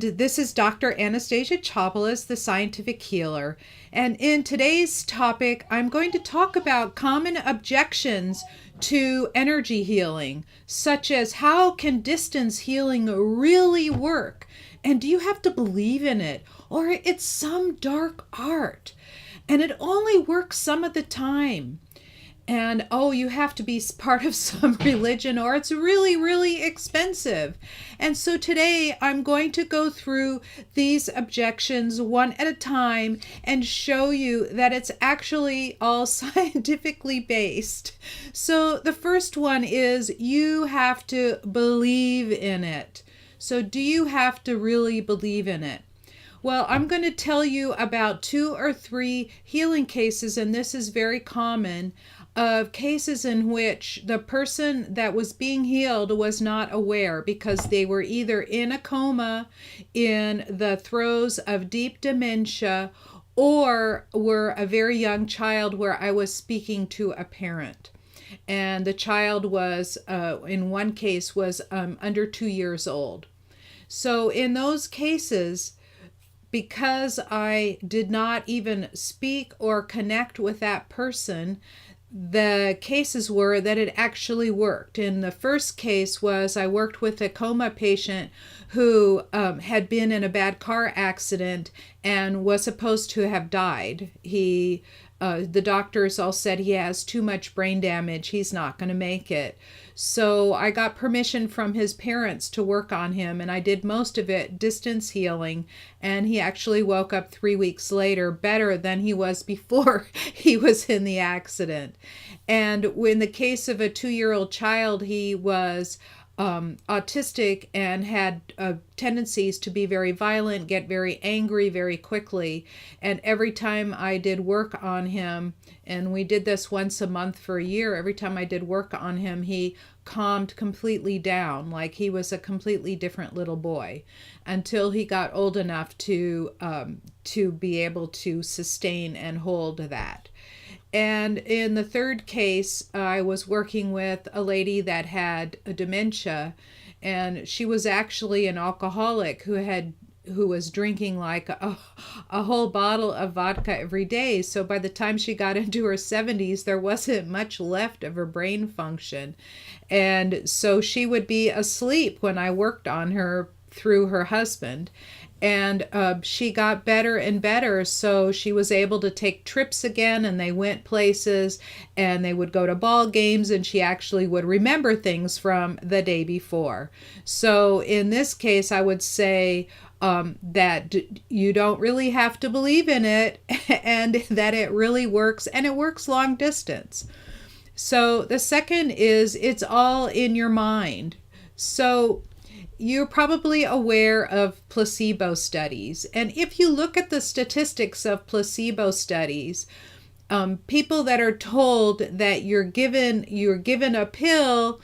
This is Dr. Anastasia Chapalas, the scientific healer. And in today's topic, I'm going to talk about common objections to energy healing, such as how can distance healing really work? And do you have to believe in it? Or it's some dark art and it only works some of the time. And you have to be part of some religion, or it's really, really expensive. And so today I'm going to go through these objections one at a time and show you that it's actually all scientifically based. So the first one is you have to believe in it. So do you have to really believe in it? Well, I'm going to tell you about 2 or 3 healing cases, and this is very common, of cases in which the person that was being healed was not aware because they were either in a coma, in the throes of deep dementia, or were a very young child where I was speaking to a parent. And the child was, in one case, was under 2 years old. So in those cases, because I did not even speak or connect with that person, the cases were that it actually worked. In the first case was I worked with a coma patient who had been in a bad car accident and was supposed to have died. The doctors all said he has too much brain damage. He's not going to make it. So I got permission from his parents to work on him, and I did most of it distance healing, and he actually woke up 3 weeks later better than he was before he was in the accident. And in the case of a 2-year-old child, he was autistic and had tendencies to be very violent, get very angry very quickly. And every time I did work on him, and we did this once a month for a year, every time I did work on him, he calmed completely down, like he was a completely different little boy, until he got old enough to be able to sustain and hold that. And in the third case, I was working with a lady that had a dementia, and she was actually an alcoholic who was drinking like a whole bottle of vodka every day. So by the time she got into her 70s, there wasn't much left of her brain function. And so she would be asleep when I worked on her through her husband. And she got better and better, so she was able to take trips again, and they went places, and they would go to ball games, and she actually would remember things from the day before. So in this case, I would say that you don't really have to believe in it, and that it really works, and it works long distance. So the second is it's all in your mind. So you're probably aware of placebo studies. And if you look at the statistics of placebo studies, people that are told that you're given a pill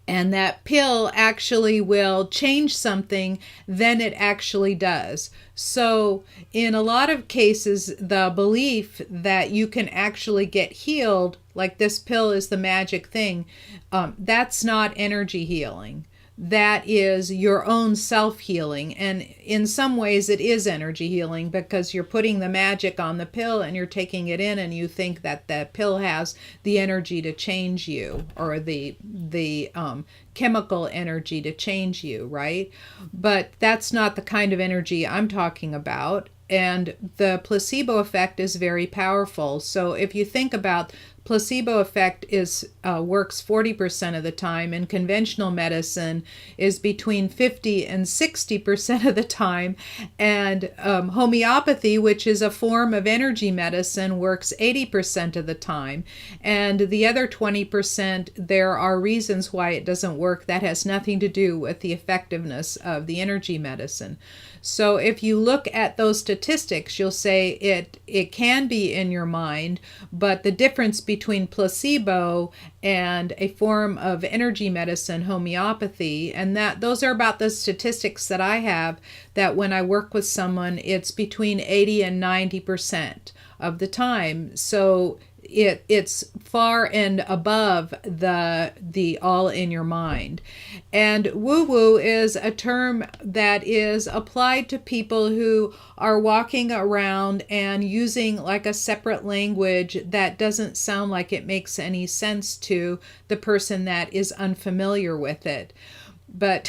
and that pill actually will change something, then it actually does. So in a lot of cases, the belief that you can actually get healed, like this pill is the magic thing, that's not energy healing. That is your own self-healing. And in some ways it is energy healing because you're putting the magic on the pill and you're taking it in and you think that the pill has the energy to change you, or the chemical energy to change you, right? But that's not the kind of energy I'm talking about. And the placebo effect is very powerful. So if you think about placebo effect works 40% of the time, and conventional medicine is between 50 and 60% of the time, and homeopathy, which is a form of energy medicine, works 80% of the time, and the other 20%, there are reasons why it doesn't work. That has nothing to do with the effectiveness of the energy medicine. So if you look at those statistics, you'll say it can be in your mind, but the difference between placebo and a form of energy medicine, homeopathy, and those are about the statistics that I have, that when I work with someone, it's between 80 and 90% of the time. So it's far and above the all in your mind. And woo-woo is a term that is applied to people who are walking around and using like a separate language that doesn't sound like it makes any sense to the person that is unfamiliar with it. But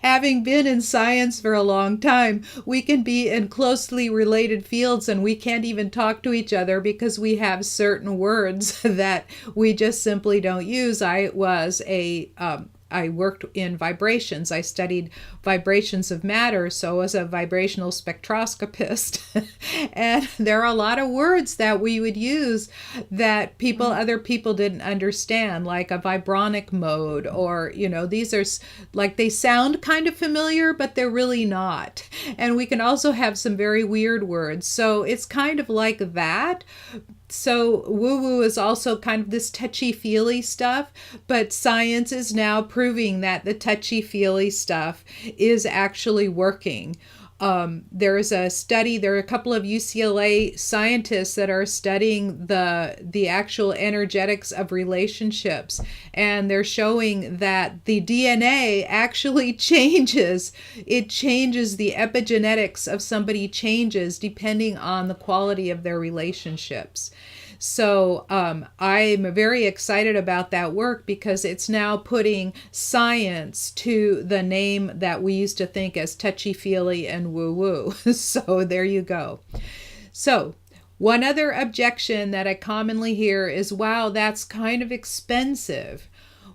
having been in science for a long time, we can be in closely related fields and we can't even talk to each other because we have certain words that we just simply don't use. I worked in vibrations. I studied vibrations of matter, so I was a vibrational spectroscopist. And there are a lot of words that we would use that other people didn't understand, like a vibronic mode, or, these are like, they sound kind of familiar, but they're really not. And we can also have some very weird words. So it's kind of like that. So woo-woo is also kind of this touchy-feely stuff, but science is now proving that the touchy-feely stuff is actually working. There is a study, there are a couple of UCLA scientists that are studying the actual energetics of relationships, and they're showing that the DNA actually changes. It changes, the epigenetics of somebody changes depending on the quality of their relationships. So I'm very excited about that work because it's now putting science to the name that we used to think as touchy-feely and woo-woo. So there you go. So one other objection that I commonly hear is, wow, that's kind of expensive.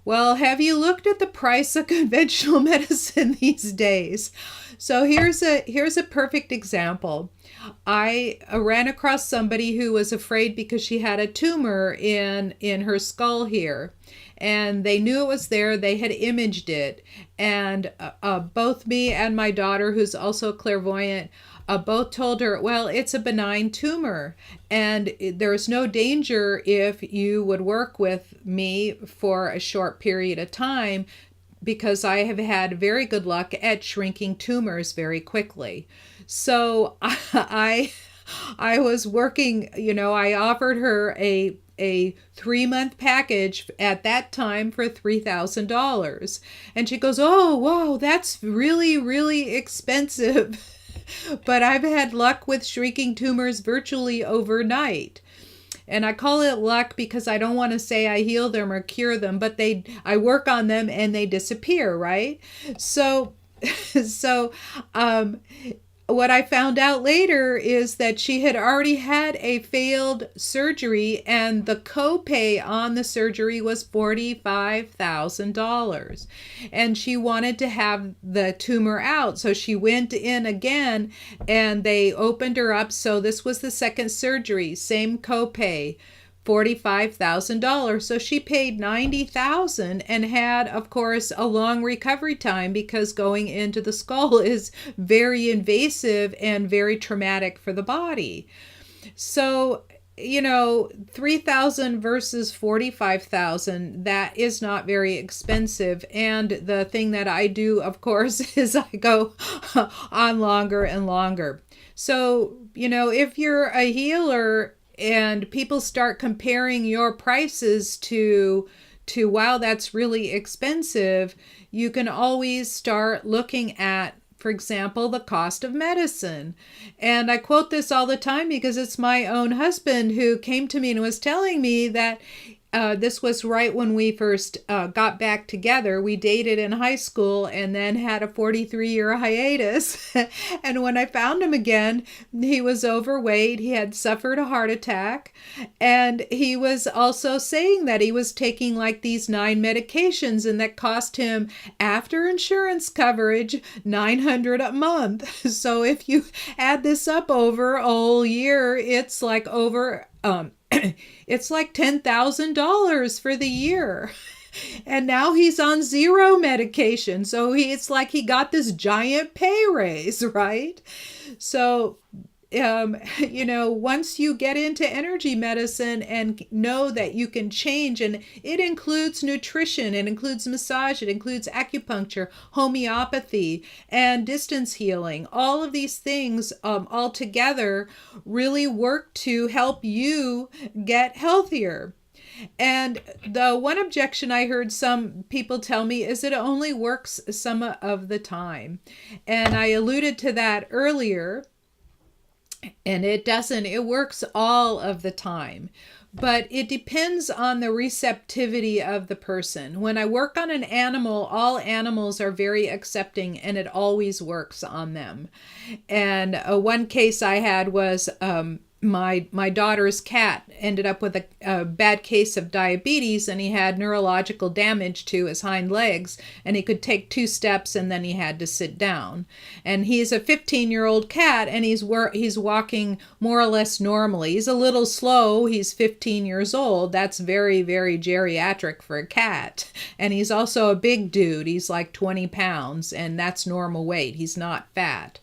Well, have you looked at the price of conventional medicine these days? So here's a perfect example. I ran across somebody who was afraid because she had a tumor in her skull here, and they knew it was there. They had imaged it, and both me and my daughter, who's also clairvoyant, both told her, well, it's a benign tumor, and there's no danger if you would work with me for a short period of time, because I have had very good luck at shrinking tumors very quickly. So I was working, I offered her a 3-month package at that time for $3,000. And she goes, oh, wow, that's really, really expensive. But I've had luck with shrinking tumors virtually overnight. And I call it luck because I don't want to say I heal them or cure them, but I work on them and they disappear, right? So what I found out later is that she had already had a failed surgery, and the copay on the surgery was $45,000. And she wanted to have the tumor out. So she went in again and they opened her up. So this was the second surgery, same copay, $45,000. So she paid $90,000 and had, of course, a long recovery time because going into the skull is very invasive and very traumatic for the body. So, $3,000 versus $45,000, that is not very expensive. And the thing that I do, of course, is I go on longer and longer. So, if you're a healer and people start comparing your prices to wow, that's really expensive, you can always start looking at, for example, the cost of medicine. And I quote this all the time because it's my own husband who came to me and was telling me that this was right when we first got back together. We dated in high school and then had a 43-year hiatus. And when I found him again, he was overweight. He had suffered a heart attack. And he was also saying that he was taking like these 9 medications, and that cost him, after insurance coverage, $900 a month. So if you add this up over a whole year, it's like over it's like $10,000 for the year. And now he's on 0 medication. So it's like he got this giant pay raise, right? So once you get into energy medicine and know that you can change, and it includes nutrition, it includes massage, it includes acupuncture, homeopathy, and distance healing. All of these things all together really work to help you get healthier. And the one objection I heard some people tell me is it only works some of the time. And I alluded to that earlier. And it doesn't. It works all of the time. But it depends on the receptivity of the person. When I work on an animal, all animals are very accepting, and it always works on them. And one case I had was my daughter's cat ended up with a bad case of diabetes, and he had neurological damage to his hind legs, and he could take 2 steps and then he had to sit down. And he's a 15-year-old cat, and he's walking more or less normally. He's a little slow. He's 15 years old. That's very, very geriatric for a cat. And he's also a big dude. He's like 20 pounds, and that's normal weight. He's not fat.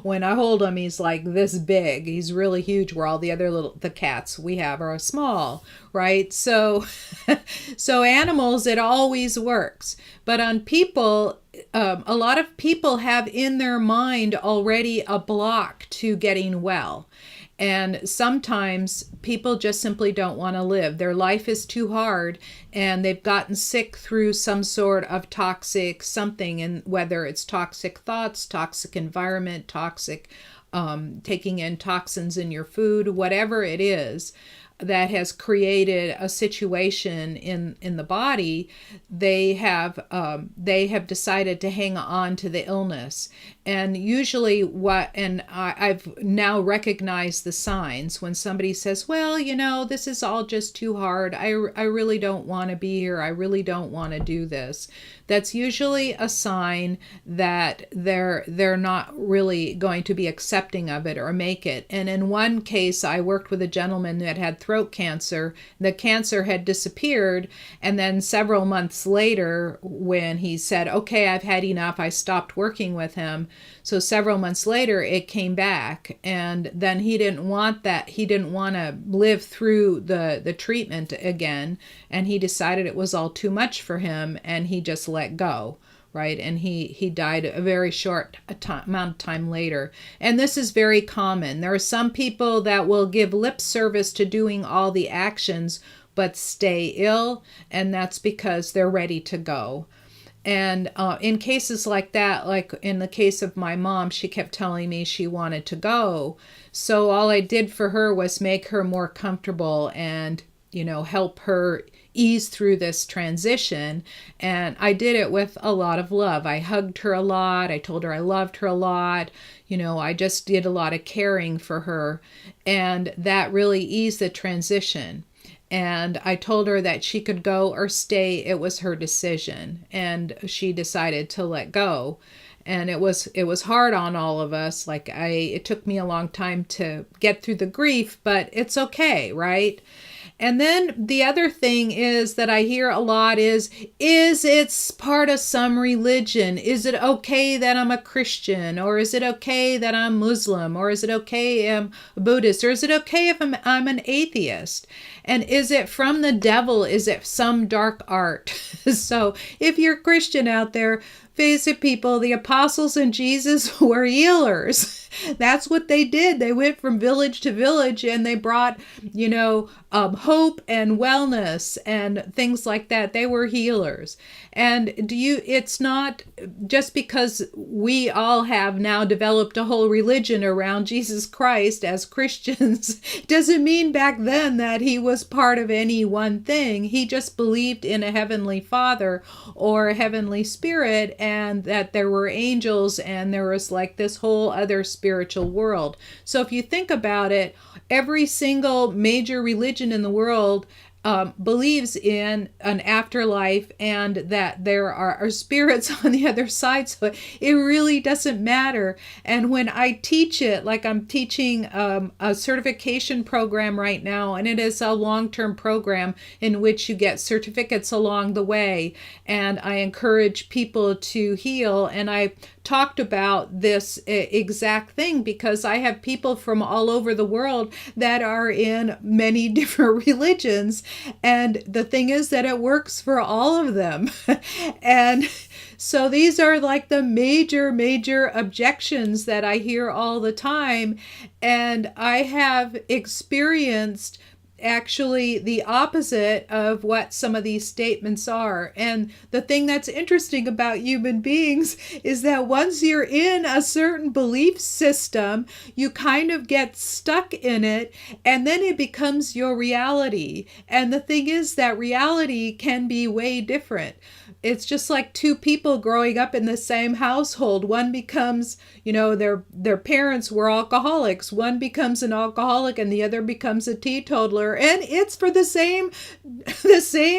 When I hold him, he's like this big. He's really huge, where all the other the cats we have are small, right? So animals, it always works. But on people, a lot of people have in their mind already a block to getting well. And sometimes people just simply don't want to live. Their life is too hard, and they've gotten sick through some sort of toxic something, and whether it's toxic thoughts, toxic environment, toxic taking in toxins in your food, whatever it is that has created a situation in the body, they have decided to hang on to the illness. And usually I've now recognized the signs when somebody says, well, this is all just too hard. I really don't want to be here. I really don't want to do this. That's usually a sign that they're not really going to be accepting of it or make it. And in one case, I worked with a gentleman that had throat cancer. The cancer had disappeared, and then several months later, when he said, okay, I've had enough, I stopped working with him. So several months later, it came back, and then he didn't want that. He didn't want to live through the treatment again, and he decided it was all too much for him, and he just let go, right? And he died a very short amount of time later. And this is very common. There are some people that will give lip service to doing all the actions, but stay ill, and that's because they're ready to go. And in cases like that, like in the case of my mom, she kept telling me she wanted to go. So all I did for her was make her more comfortable and, help her ease through this transition. And I did it with a lot of love. I hugged her a lot. I told her I loved her a lot. I just did a lot of caring for her. And that really eased the transition. And I told her that she could go or stay. It was her decision. And she decided to let go. And it was hard on all of us. It took me a long time to get through the grief, but it's okay, right? And then the other thing is that I hear a lot is it part of some religion? Is it okay that I'm a Christian? Or is it okay that I'm Muslim? Or is it okay I'm a Buddhist? Or is it okay if I'm an atheist? And is it from the devil? Is it some dark art? So if you're a Christian out there, face it, people, the apostles and Jesus were healers. That's what they did. They went from village to village, and they brought, hope and wellness and things like that. They were healers. And it's not just because we all have now developed a whole religion around Jesus Christ as Christians, doesn't mean back then that he was part of any one thing. He just believed in a heavenly Father or a heavenly Spirit, and that there were angels, and there was like this whole other spiritual world. So if you think about it, every single major religion in the world believes in an afterlife and that there are spirits on the other side. So it really doesn't matter. And when I teach it, like I'm teaching a certification program right now, and it is a long-term program in which you get certificates along the way. And I encourage people to heal. And I talked about this exact thing because I have people from all over the world that are in many different religions. And the thing is that it works for all of them. And so these are like the major objections that I hear all the time. And I have experienced actually the opposite of what some of these statements are. And the thing that's interesting about human beings is that once you're in a certain belief system, you kind of get stuck in it, and then it becomes your reality. And the thing is that reality can be way different. It's just like two people growing up in the same household. One becomes, their parents were alcoholics. One becomes an alcoholic and the other becomes a teetotaler. And it's for the same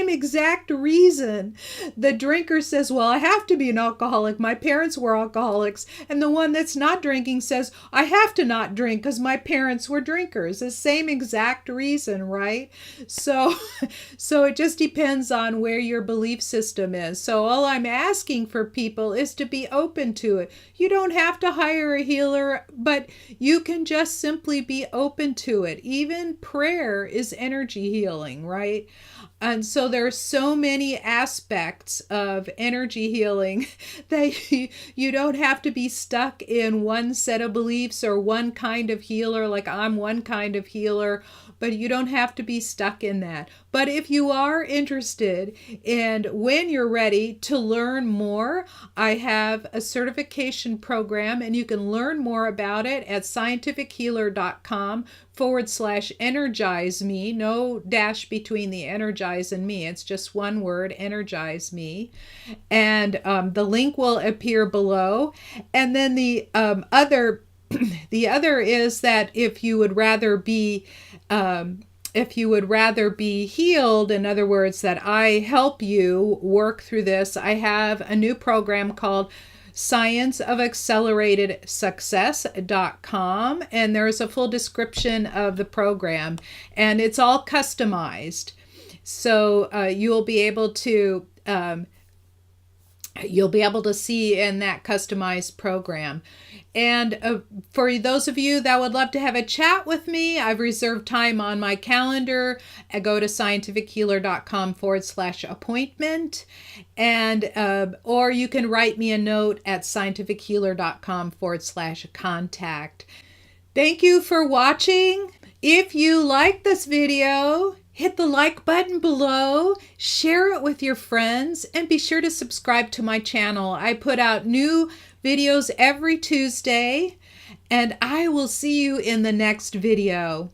exact reason. The drinker says, well, I have to be an alcoholic. My parents were alcoholics. And the one that's not drinking says, I have to not drink because my parents were drinkers. The same exact reason, right? So it just depends on where your belief system is. So all I'm asking for people is to be open to it. You don't have to hire a healer, but you can just simply be open to it. Even prayer is energy healing, right? And so there are so many aspects of energy healing that you don't have to be stuck in one set of beliefs or one kind of healer, like I'm one kind of healer, but you don't have to be stuck in that. But if you are interested and when you're ready to learn more, I have a certification program and you can learn more about it at scientifichealer.com/energize me. No dash between the energize and me. It's just one word, energize me. And the link will appear below. And then the other is that if you would rather be healed, in other words, that I help you work through this, I have a new program called scienceofacceleratedsuccess.com, and there's a full description of the program, and it's all customized. So you'll be able to see in that customized program. And for those of you that would love to have a chat with me, I've reserved time on my calendar. Go to scientifichealer.com/appointment. And or you can write me a note at scientifichealer.com/contact. Thank you for watching. If you like this video, hit the like button below, share it with your friends, and be sure to subscribe to my channel. I put out new videos every Tuesday, and I will see you in the next video.